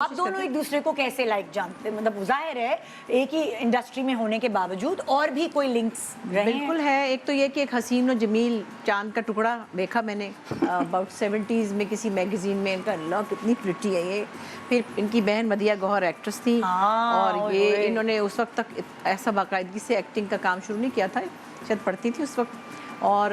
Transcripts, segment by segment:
आप दोनों एक दूसरे को कैसे लाइक जानते हैं? मतलब जाहिर है एक ही इंडस्ट्री में होने के बावजूद और भी कोई लिंक्स रहे हैं? बिल्कुल है। एक तो ये कि एक हसीन और जमील चांद का टुकड़ा देखा मैंने अबाउट 70s में किसी मैगजीन में। इनका अल्लाह कितनी प्रिटी है ये। फिर इनकी बहन मदिया गौहर एक्ट्रेस थी और ये इन्होंने उस वक्त तक ऐसा बाकायदगी से एक्टिंग का काम शुरू नहीं किया था, शायद पढ़ती थी उस वक्त। और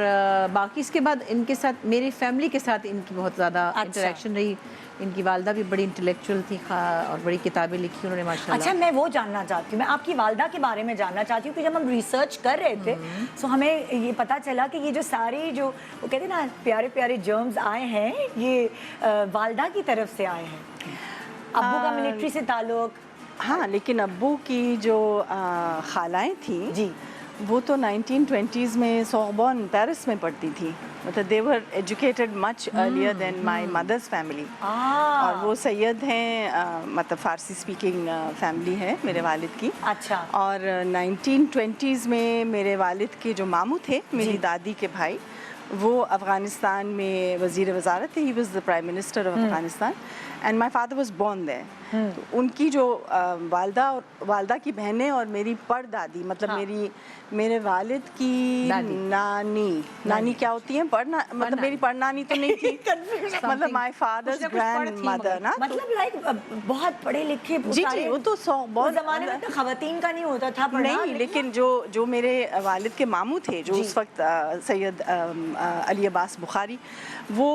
बाकी इसके बाद इनके साथ मेरी फैमिली के साथ इनकी बहुत ज़्यादा इंटरेक्शन रही। इनकी वालदा भी बड़ी इंटेलेक्चुअल थी और बड़ी किताबें लिखी उन्होंने माशाल्लाह। अच्छा, मैं वो जानना चाहती हूँ, मैं आपकी वालदा के बारे में जानना चाहती हूँ कि जब हम रिसर्च कर रहे थे तो हमें ये पता चला कि ये जो सारी जो वो कहते हैं ना प्यारे प्यारे जर्म्स आए हैं ये वालदा की तरफ से आए हैं। अब्बू का मिलिट्री से ताल्लुक? हाँ, लेकिन अब्बू की जो खालाएँ थी जी, वो तो 1920s में सोरबोन पेरिस में पढ़ती थी। मतलब they were educated much earlier than my mother's family. और वो सैयद हैं, मतलब फ़ारसी स्पीकिंग फैमिली है मेरे वालिद की। अच्छा। और 1920s में मेरे वालिद के जो मामू थे, मेरी दादी के भाई, वो अफ़गानिस्तान में वज़ीर वज़ारत थे। He was the prime minister of Afghanistan and my father was born there. तो उनकी जो वालदा की बहनें और मेरी परदादी, मतलब मेरे वालिद की नानी क्या होती हैं? मतलब मेरी परनानी तो नहीं थी मतलब माय फादर्स ग्रैंड मदर ना। मतलब लाइक बहुत पढ़े लिखे। जी जी, वो तो बहुत ज़माने में तो खवातीन का नहीं होता था पढ़ना। नहीं, लेकिन जो मेरे वालिद के मामू थे, जो उस वक्त सैयद अली अब्बास बुखारी, वो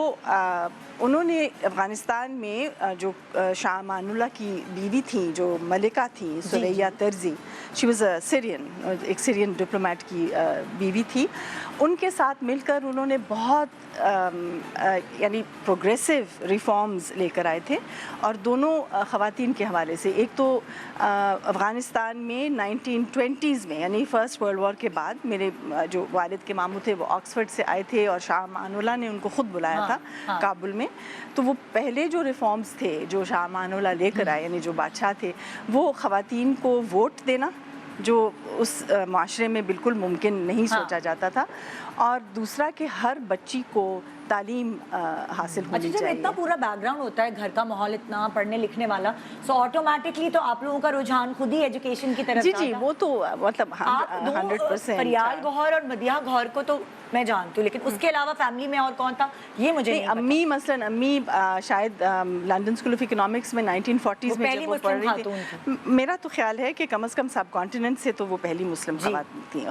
उन्होंने अफ़गानिस्तान में जो शाह अमानुल्लाह की बीवी थी, जो मलिका थी Soraya Tarzi, she was a Syrian, एक सीरियन डिप्लोमेट की बीवी थी। उनके साथ मिलकर उन्होंने बहुत यानी प्रोग्रेसिव रिफॉर्म्स लेकर आए थे। और दोनों ख़वातीन के हवाले से, एक तो अफ़गानिस्तान में 1920s में यानी फ़र्स्ट वर्ल्ड वॉर के बाद मेरे जो वालिद के मामू थे वो ऑक्सफोर्ड से आए थे और शाह अमानुल्लाह ने उनको ख़ुद बुलाया था काबुल में। तो वो पहले जो रिफॉर्म्स थे जो शाह अमानुल्लाह लेकर आए, यानी जो बादशाह थे, वो ख़वातीन को वोट देना जो उस माशरे में बिल्कुल मुमकिन नहीं सोचा जाता था, और दूसरा कि हर बच्ची को तालीम हासिल होनी चाहिए। जब इतना पूरा बैकग्राउंड होता है, घर का माहौल इतना पढ़ने लिखने वाला, सो ऑटोमेटिकली तो आप लोगों का रुझान खुद ही एजुकेशन की तरफ जी जी, वो तो मतलब 100%। फरियाल गौहर और मदिया गौहर को तो मैं जानती हूँ, लेकिन उसके अलावा फैमिली में और कौन था ये मुझे नहीं पता। अम्मी मसलन अम्मी शायद लंदन स्कूल ऑफ इकोनॉमिक्स में 1940s में जब वो पढ़ रही थी, मेरा तो ख्याल है कि कम से कम सब कॉन्टिनेंट से तो वो पहली मुस्लिम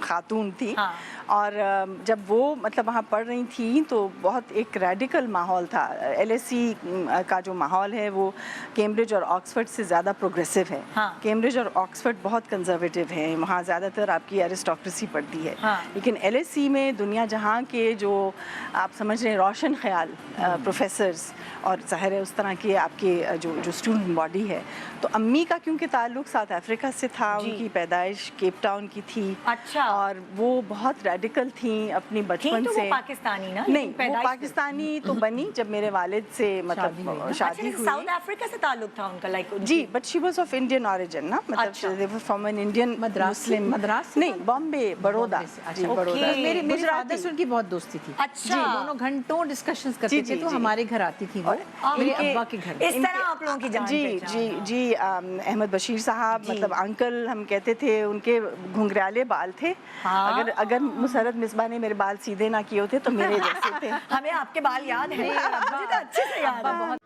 खातून थी। और जब वो मतलब वहाँ पढ़ रही थी तो बहुत एक रेडिकल माहौल था। LSE का जो माहौल है वो कैम्ब्रिज और ऑक्सफोर्ड से ज़्यादा प्रोग्रेसिव है। कैम्ब्रिज और ऑक्सफोर्ड बहुत कंजर्वेटिव है, वहाँ ज़्यादातर आपकी एरिस्टोक्रेसी पढ़ती है। लेकिन LSE में दुनिया जहाँ के जो आप समझ रहे हैं रोशन ख्याल प्रोफेसर्स और ज़ाहिर है उस तरह के आपके जो स्टूडेंट बॉडी है, तो अम्मी का क्योंकि ताल्लुक साउथ अफ्रीका से था, उनकी पैदाइश केप टाउन की थी। अच्छा। और वो बहुत रेडिकल थी अपनी बचपन से। वो पाकिस्तानी ना? नहीं, वो पाकिस्तानी तो बनी जब मेरे वालिद से मतलब शादी हुई। साउथ अफ्रीका से ताल्लुक था उनका लाइक? जी, but she was of Indian origin ना, मतलब they were from an Indian Muslim. Madras नहीं, बॉम्बे, बड़ौदा। जी, बड़ौदा। मेरी फादर से उनकी बहुत दोस्ती थी। अच्छा। जी, दोनों घंटों डिस्कशंस करते थे, तो हमारे घर आती थी वो, मेरे अब्बा के घर। इस तरह आप लोगों की जान पहचान। जी जी जी, अहमद बशीर साहब, मतलब अंकल हम कहते थे, उनके घुंघराले बाल थे। अगर मुसरत मिसबा ने मेरे बाल सीधे ना किए होते तो मेरे जैसे थे। हमें आपके बाल याद है, मुझे तो अच्छे से याद है।